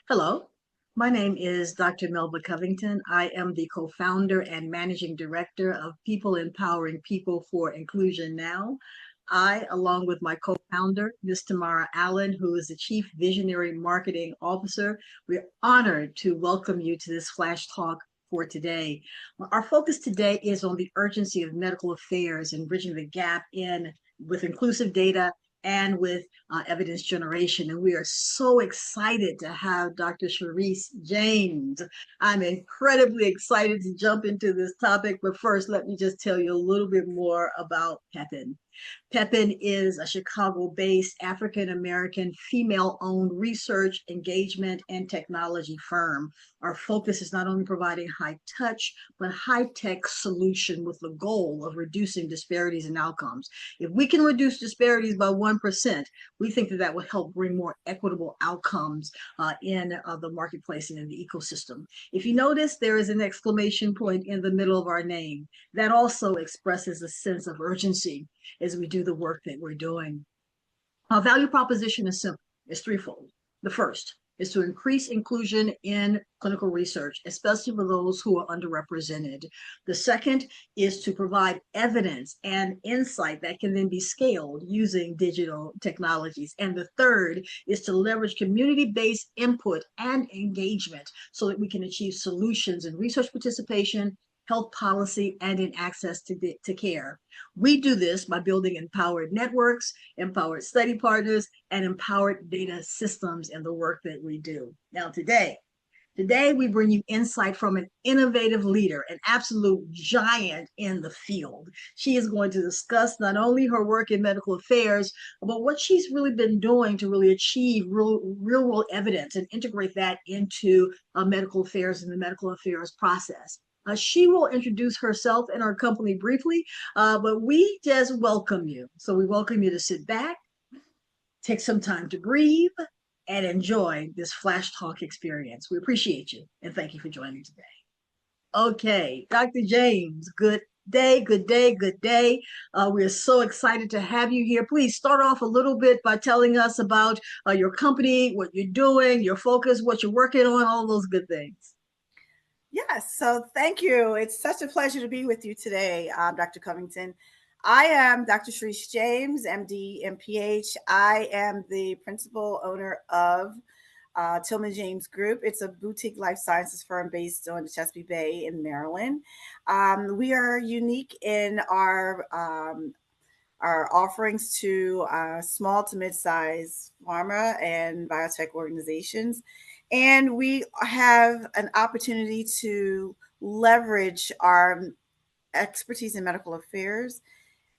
Hello, my name is Dr. Melba Covington. I am the co founder and managing director of People Empowering People for Inclusion Now. I, along with my co founder, Ms. Tamara Allen, who is the Chief Visionary Marketing Officer, we're honored to welcome you to this flash talk for today. Our focus today is on the urgency of medical affairs and bridging the gap in with inclusive data and with evidence generation. And we are so excited to have Dr. Cerise James. I'm incredibly excited to jump into this topic, but first, let me just tell you a little bit more about Pepin. Pepin is a Chicago based African American female owned research, engagement, and technology firm. Our focus is not only providing high touch, but high tech solution with the goal of reducing disparities in outcomes. If we can reduce disparities by 1%, we think that that will help bring more equitable outcomes in the marketplace and in the ecosystem. If you notice, there is an exclamation point in the middle of our name. That also expresses a sense of urgency as we do the work that we're doing. Our value proposition is simple, it's threefold. The first is to increase inclusion in clinical research, especially for those who are underrepresented. The second is to provide evidence and insight that can then be scaled using digital technologies. And the third is to leverage community-based input and engagement so that we can achieve solutions in research participation, health policy, and in access to care. We do this by building empowered networks, empowered study partners, and empowered data systems in the work that we do. Now, today we bring you insight from an innovative leader, an absolute giant in the field. She is going to discuss not only her work in medical affairs, but what she's really been doing to really achieve real world evidence and integrate that into medical affairs and the medical affairs process. She will introduce herself and our company briefly, but we just welcome you. So we welcome you to sit back, take some time to breathe, and enjoy this Flash Talk experience. We appreciate you and thank you for joining today. Okay, Dr. James, good day, good day, good day. We're so excited to have you here. Please start off a little bit by telling us about your company, what you're doing, your focus, what you're working on, all those good things. Yes, so thank you. It's such a pleasure to be with you today, Dr. Covington. I am Dr. Cerise James, MD, MPH. I am the principal owner of Tillman James Group. It's a boutique life sciences firm based on the Chesapeake Bay in Maryland. We are unique in our offerings to small to mid-sized pharma and biotech organizations. And we have an opportunity to leverage our expertise in medical affairs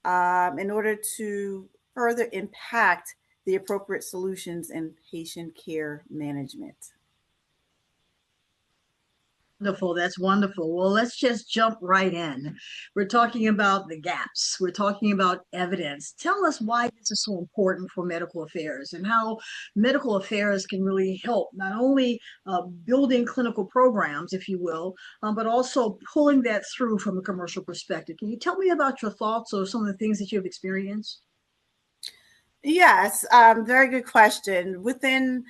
in order to further impact the appropriate solutions in patient care management. Wonderful. That's wonderful. Well, let's just jump right in. We're talking about the gaps. We're talking about evidence. Tell us why this is so important for medical affairs and how medical affairs can really help not only building clinical programs, if you will, but also pulling that through from a commercial perspective. Can you tell me about your thoughts or some of the things that you've experienced? Yes, very good question. Within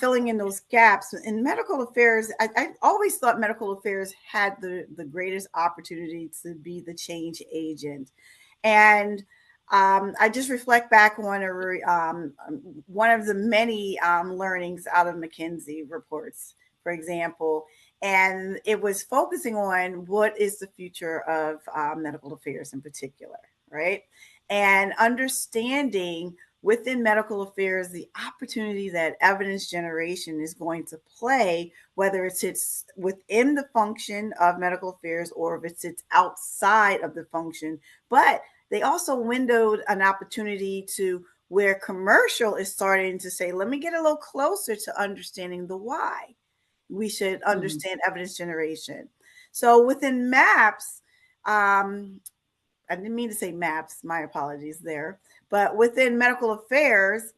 filling in those gaps in medical affairs, I always thought medical affairs had the greatest opportunity to be the change agent. And I just reflect back on one of the many learnings out of McKinsey reports, for example, and it was focusing on what is the future of medical affairs in particular, right? And understanding within medical affairs the opportunity that evidence generation is going to play, whether it sits within the function of medical affairs or if it sits outside of the function. But they also windowed an opportunity to where commercial is starting to say, let me get a little closer to understanding the why we should understand evidence generation. So within MAPS, I didn't mean to say MAPS, my apologies there. But within medical affairs,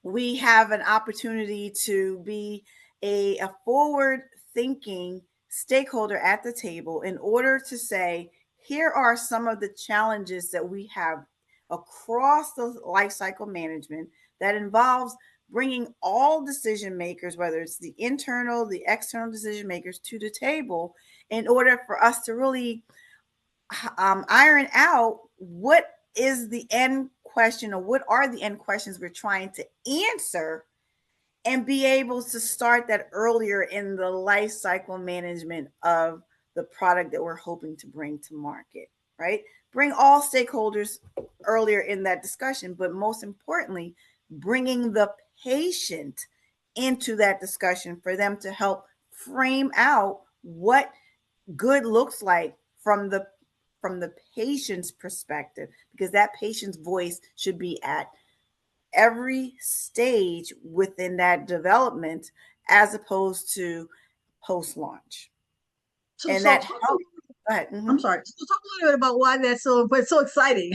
we have an opportunity to be a forward thinking stakeholder at the table in order to say, here are some of the challenges that we have across the life cycle management that involves bringing all decision makers, whether it's the internal, the external decision makers, to the table in order for us to really iron out what is the end question, or what are the end questions we're trying to answer, and be able to start that earlier in the life cycle management of the product that we're hoping to bring to market, right? Bring all stakeholders earlier in that discussion, but most importantly, bringing the patient into that discussion for them to help frame out what good looks like from the patient's perspective, because that patient's voice should be at every stage within that development, as opposed to post launch. So, And so that talk helps. Go ahead. I'm sorry. So talk a little bit about why that's so, but so exciting.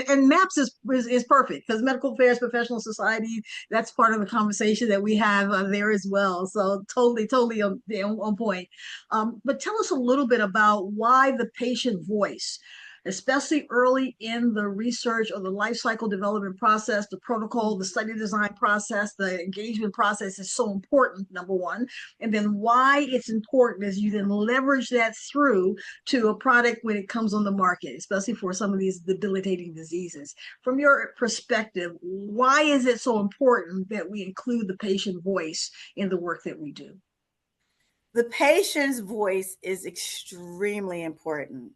And MAPS is perfect because Medical Affairs Professional Society. That's part of the conversation that we have there as well. So totally on point. But tell us a little bit about why the patient voice, especially early in the research or the life cycle development process, the protocol, the study design process, the engagement process is so important, number one. And then why it's important is you then leverage that through to a product when it comes on the market, especially for some of these debilitating diseases. From your perspective, why is it so important that we include the patient voice in the work that we do? The patient's voice is extremely important,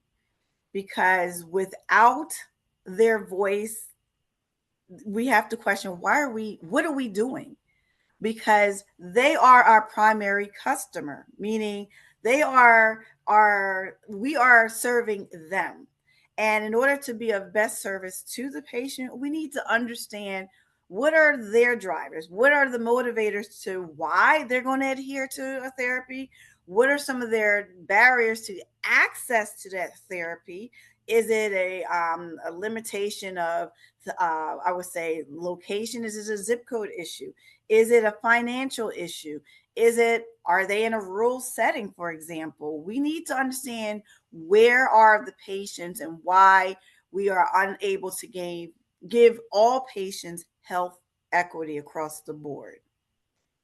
because without their voice, we have to question, what are we doing? Because they are our primary customer, meaning we are serving them. And in order to be of best service to the patient, we need to understand what are their drivers, what are the motivators to why they're going to adhere to a therapy, what are some of their barriers to access to that therapy. Is it a limitation of, I would say, location? Is it a zip code issue? Is it a financial issue? Are they in a rural setting, for example? We need to understand where are the patients and why we are unable to give all patients health equity across the board.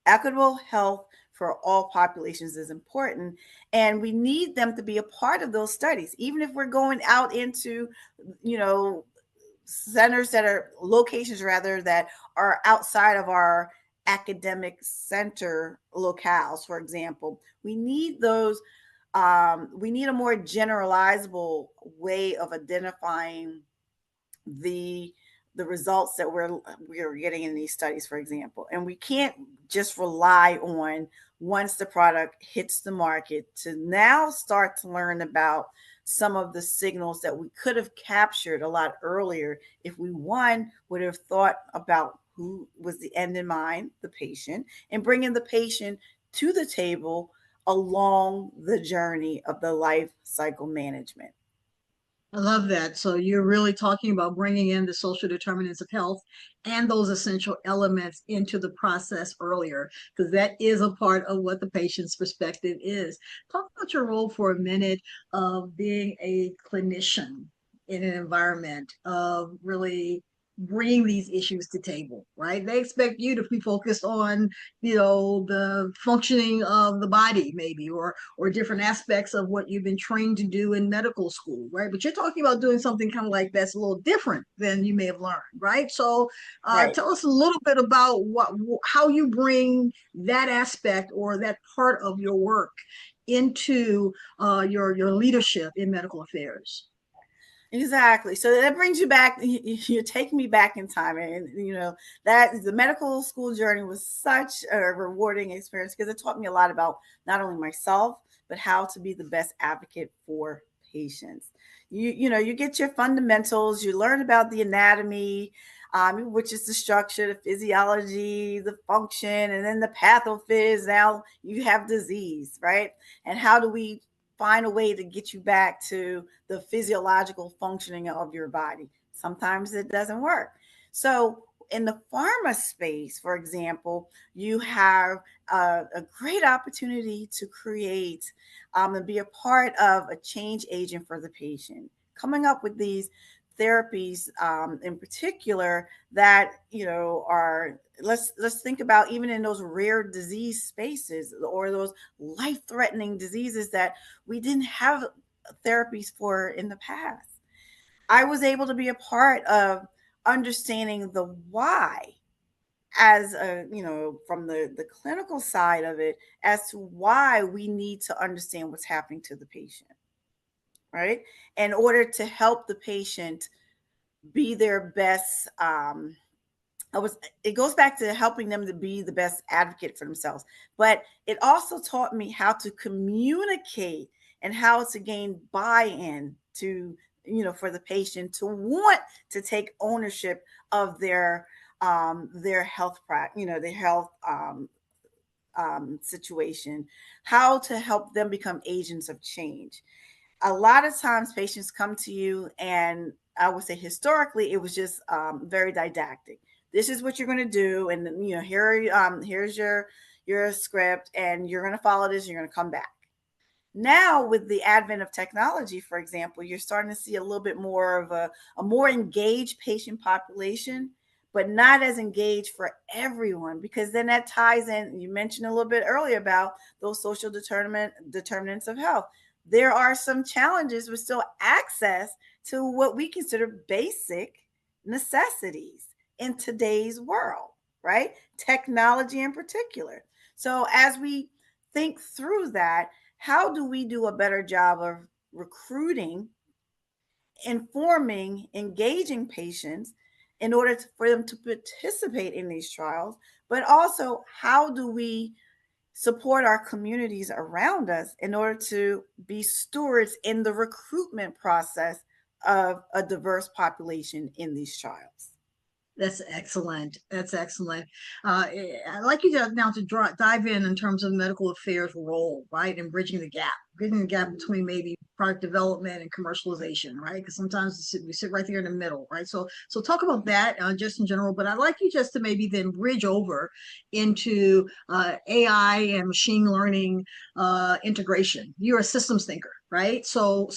Equitable health for all populations is important, and we need them to be a part of those studies. Even if we're going out into, centers that are locations rather that are outside of our academic center locales, for example, we need those. We need a more generalizable way of identifying the results that we're getting in these studies, for example. And we can't just rely on, once the product hits the market, to now start to learn about some of the signals that we could have captured a lot earlier if we, one, would have thought about who was the end in mind, the patient, and bringing the patient to the table along the journey of the life cycle management. I love that. So you're really talking about bringing in the social determinants of health and those essential elements into the process earlier, because that is a part of what the patient's perspective is. Talk about your role for a minute of being a clinician in an environment of really bringing these issues to table, right? They expect you to be focused on, the functioning of the body, maybe, or different aspects of what you've been trained to do in medical school, right? But you're talking about doing something kind of like that's a little different than you may have learned, right? So Right. tell us a little bit about how you bring that aspect or that part of your work into your leadership in medical affairs. Exactly. So that brings you back. You're taking me back in time, and that the medical school journey was such a rewarding experience, because it taught me a lot about not only myself but how to be the best advocate for patients. You get your fundamentals. You learn about the anatomy, which is the structure, the physiology, the function, and then the pathophys. Now you have disease, right? And how do we find a way to get you back to the physiological functioning of your body? Sometimes it doesn't work. So in the pharma space, for example, you have a great opportunity to create and be a part of a change agent for the patient, coming up with these therapies in particular that are, let's think about even in those rare disease spaces or those life-threatening diseases that we didn't have therapies for in the past. I was able to be a part of understanding the why, as a, from the clinical side of it, as to why we need to understand what's happening to the patient, right, in order to help the patient be their best. It goes back to helping them to be the best advocate for themselves, but it also taught me how to communicate and how to gain buy-in to, for the patient to want to take ownership of their health their health situation, how to help them become agents of change. A lot of times patients come to you, and I would say historically it was just very didactic. This is what you're going to do, and here's your script, and you're going to follow this, and you're going to come back. Now with the advent of technology, for example, you're starting to see a little bit more of a more engaged patient population, but not as engaged for everyone, because then that ties in, you mentioned a little bit earlier about those social determinants of health. There are some challenges with still access to what we consider basic necessities in today's world, right? Technology in particular. So as we think through that, how do we do a better job of recruiting, informing, engaging patients in order for them to participate in these trials? But also, how do we support our communities around us in order to be stewards in the recruitment process of a diverse population in these trials? That's excellent. That's excellent. I'd like you to now to dive in terms of medical affairs role, right, and bridging the gap between maybe product development and commercialization, right? Because sometimes we sit right there in the middle, right? So talk about that just in general. But I'd like you just to maybe then bridge over into AI and machine learning integration. You're a systems thinker, right? So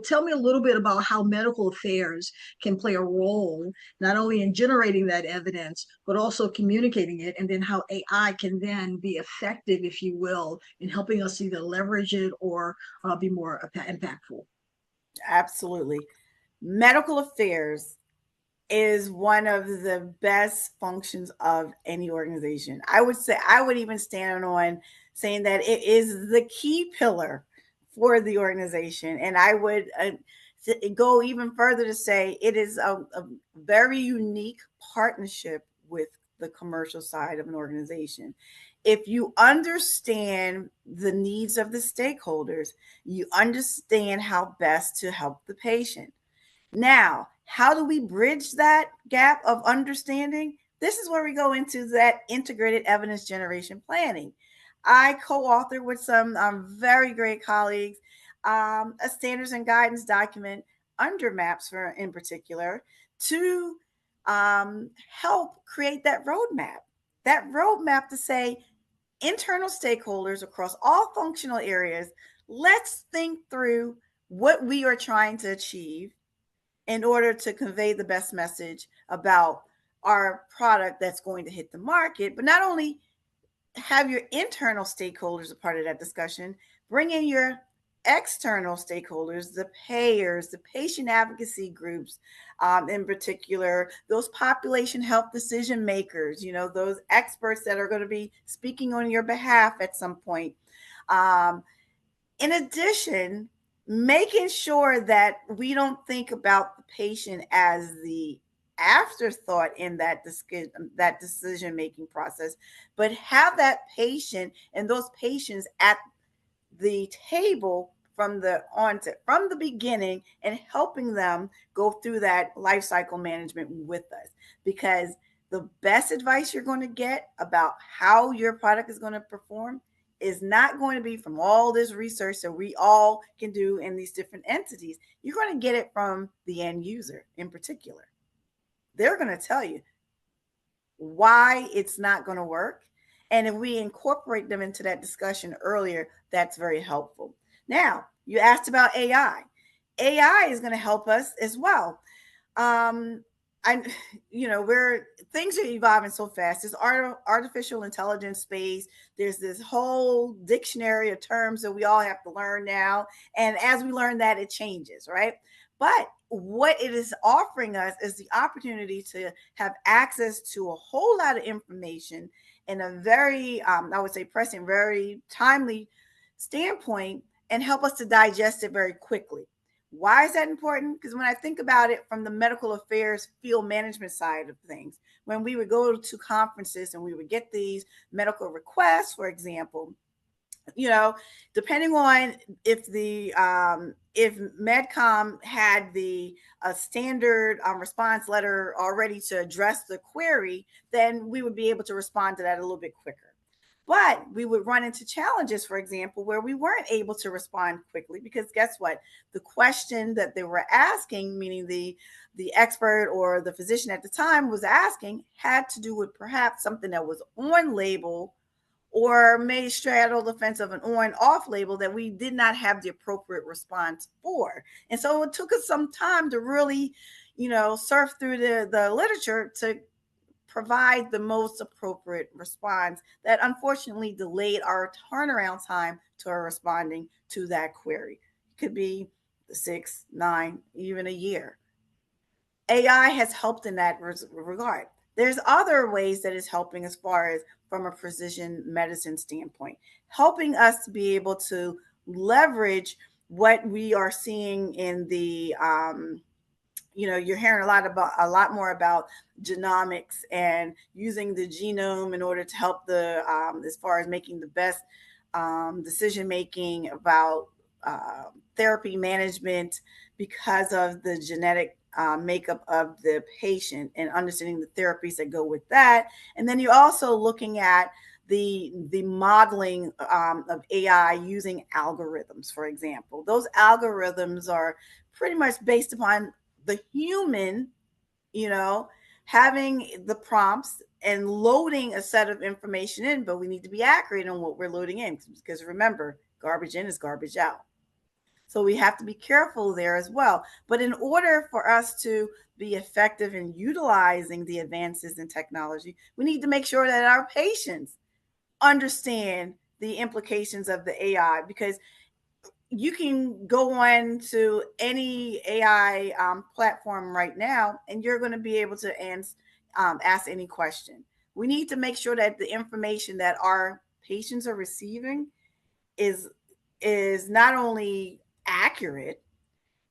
tell me a little bit about how medical affairs can play a role not only in generating that evidence, but also communicating it, and then how AI can then be effective, if you will, in helping us either leverage it or be more impactful. Absolutely. Medical affairs is one of the best functions of any organization. I would say, I would even stand on saying that it is the key pillar for the organization. And I would go even further to say it is a very unique partnership with the commercial side of an organization. If you understand the needs of the stakeholders, you understand how best to help the patient. Now, how do we bridge that gap of understanding? This is where we go into that integrated evidence generation planning. I co author with some very great colleagues a standards and guidance document under MAPS for in particular to help create that roadmap. That roadmap to say internal stakeholders across all functional areas, let's think through what we are trying to achieve in order to convey the best message about our product that's going to hit the market. But not only have your internal stakeholders a part of that discussion, bring in your external stakeholders, the payers, the patient advocacy groups, in particular, those population health decision makers, those experts that are going to be speaking on your behalf at some point. In addition, making sure that we don't think about the patient as the afterthought in that decision making process, but have that patient and those patients at the table from the beginning, and helping them go through that life cycle management with us. Because the best advice you're going to get about how your product is going to perform is not going to be from all this research that we all can do in these different entities. You're going to get it from the end user in particular. They're going to tell you why it's not going to work. And if we incorporate them into that discussion earlier, that's very helpful. Now, you asked about AI. AI is going to help us as well. um I we're things are evolving so fast. There's artificial intelligence space. There's this whole dictionary of terms that we all have to learn now, and as we learn that, it changes, right? But what it is offering us is the opportunity to have access to a whole lot of information in a very I would say pressing, very timely standpoint, and help us to digest it very quickly. Why is that important? Because when I think about it from the medical affairs field management side of things, when we would go to conferences and we would get these medical requests, for example, you know, depending on if Medcom had the standard response letter already to address the query, then we would be able to respond to that a little bit quicker. But we would run into challenges, for example, where we weren't able to respond quickly because guess what? The question that they were asking, meaning the expert or the physician at the time was asking, had to do with perhaps something that was on label or may straddle the fence of an on off label that we did not have the appropriate response for. And so it took us some time to really, surf through the literature to provide the most appropriate response that unfortunately delayed our turnaround time to our responding to that query. It could be 6, 9, even a year. AI has helped in that regard. There's other ways that it's helping as far as from a precision medicine standpoint, helping us to be able to leverage what we are seeing in the you're hearing a lot more about genomics and using the genome in order to help the as far as making the best decision making about therapy management because of the genetic makeup of the patient and understanding the therapies that go with that. And then you're also looking at the modeling of AI using algorithms, for example. Those algorithms are pretty much based upon the human, you know, having the prompts and loading a set of information in, but we need to be accurate on what we're loading in because remember, garbage in is garbage out. So we have to be careful there as well. But in order for us to be effective in utilizing the advances in technology, we need to make sure that our patients understand the implications of the AI because you can go on to any AI platform right now, and you're going to be able to ask any question. We need to make sure that the information that our patients are receiving is not only accurate,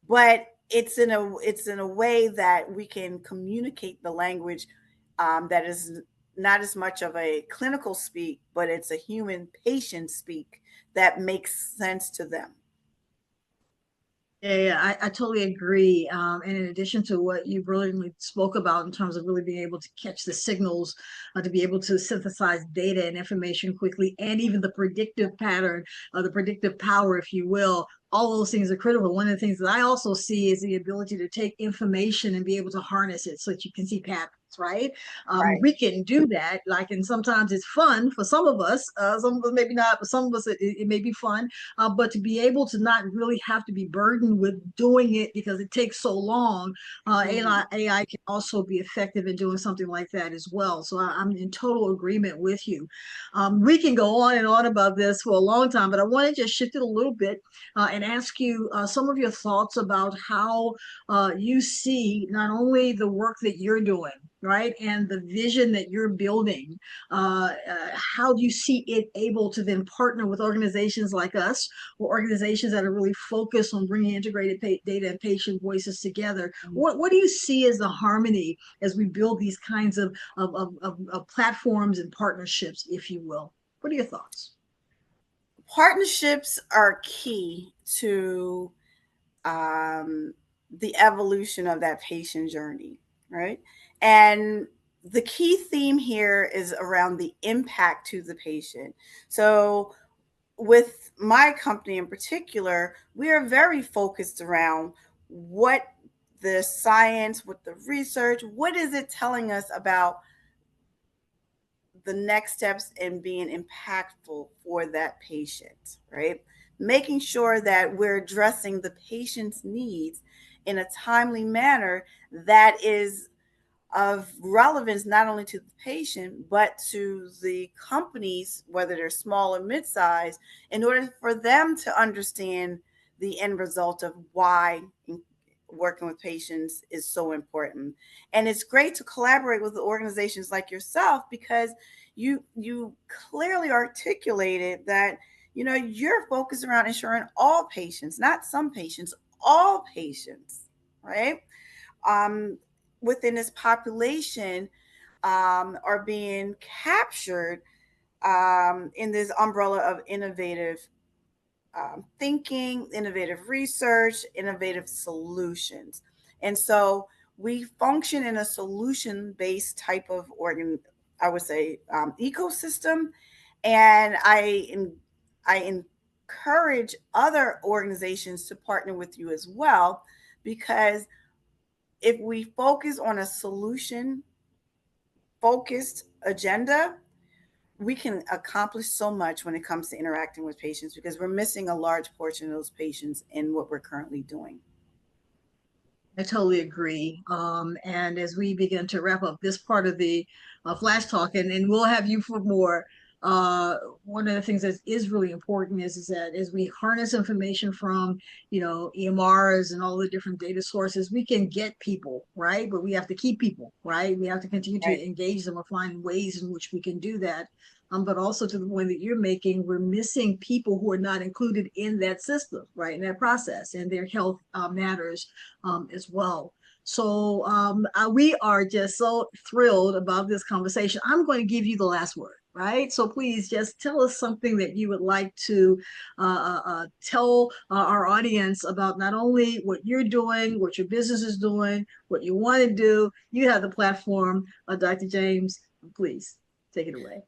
but it's in a way that we can communicate the language that is not as much of a clinical speak, but it's a human patient speak that makes sense to them. Yeah, I totally agree. And in addition to what you brilliantly spoke about in terms of really being able to catch the signals, to be able to synthesize data and information quickly, and even the predictive pattern, the predictive power, if you will, all those things are critical. One of the things that I also see is the ability to take information and be able to harness it so that you can see patterns, right? Right. We can do that, like, and sometimes it's fun for some of us. Some of us maybe not, but some of us it may be fun. But to be able to not really have to be burdened with doing it because it takes so long, Mhm. AI can also be effective in doing something like that as well. So I'm in total agreement with you. We can go on and on about this for a long time, but I want to just shift it a little bit and ask you some of your thoughts about how you see not only the work that you're doing, right, and the vision that you're building. How do you see it able to then partner with organizations like us or organizations that are really focused on bringing integrated data and patient voices together? What do you see as the harmony as we build these kinds of platforms and partnerships, if you will? What are your thoughts? Partnerships are key to um, the evolution of that patient journey, right? And the key theme here is around the impact to the patient. So, with my company in particular, we are very focused around what the science, what the research, what is it telling us about the next steps in being impactful for that patient, right? making sure that we're addressing the patient's needs in a timely manner that is of relevance not only to the patient but to the companies, whether they're small or mid-sized, in order for them to understand the end result of why working with patients is so important. And it's great to collaborate with organizations like yourself, because you clearly articulated that you're focused around ensuring all patients, not some patients, all patients, right? um, Within this population are being captured in this umbrella of innovative thinking, innovative research, innovative solutions. And so we function in a solution based type of I would say, ecosystem. And I encourage other organizations to partner with you as well, because if we focus on a solution focused agenda, we can accomplish so much when it comes to interacting with patients, because we're missing a large portion of those patients in what we're currently doing. I totally agree. And as we begin to wrap up this part of the flash talk, and we'll have you for more, uh, one of the things that is really important is that as we harness information from, EMRs and all the different data sources, we can get people, right? But we have to keep people, right? We have to continue Right. to engage them or find ways in which we can do that. But also to the point that you're making, we're missing people who are not included in that system, right? In that process, and their health matters as well. So we are just so thrilled about this conversation. I'm going to give you the last word, right? So please just tell us something that you would like to tell our audience about not only what you're doing, what your business is doing, what you want to do. You have the platform, Dr. James. Please take it away.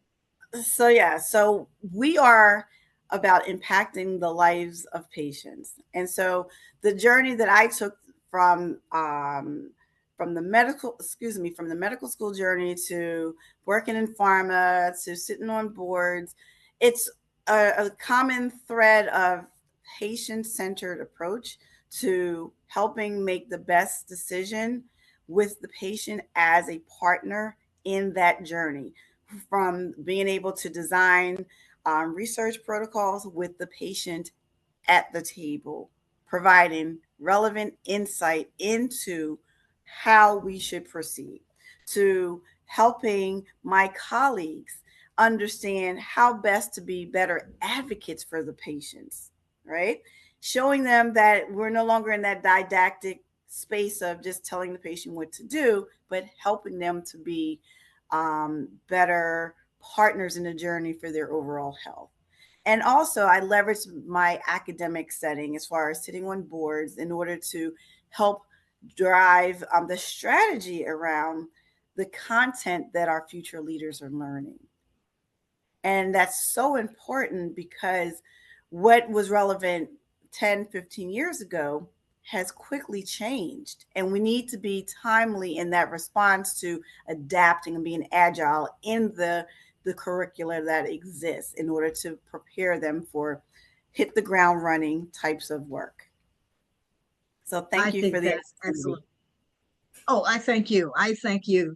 So we are about impacting the lives of patients. And so the journey that I took from the medical school journey to working in pharma to sitting on boards, it's a common thread of patient-centered approach to helping make the best decision with the patient as a partner in that journey, from being able to design research protocols with the patient at the table, providing relevant insight into how we should proceed, to helping my colleagues understand how best to be better advocates for the patients, right? Showing them that we're no longer in that didactic space of just telling the patient what to do, but helping them to be better partners in the journey for their overall health. And also, I leveraged my academic setting as far as sitting on boards in order to help drive the strategy around the content that our future leaders are learning. And that's so important, because what was relevant 10, 15 years ago has quickly changed. And we need to be timely in that response to adapting and being agile in the curricula that exists in order to prepare them for hit the ground running types of work. So I thank you think for the that's opportunity. excellent. Oh, I thank you. I thank you.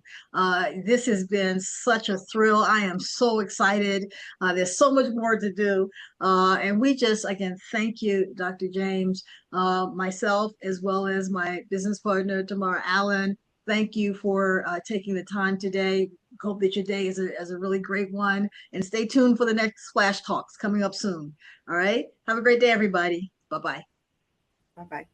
This has been such a thrill. I am so excited. There's so much more to do. And we just, again, thank you, Dr. James, myself, as well as my business partner, Tamara Allen. Thank you for taking the time today. Hope that your day is a really great one. And stay tuned for the next Flash Talks coming up soon. All right. Have a great day, everybody. Bye bye. Bye bye.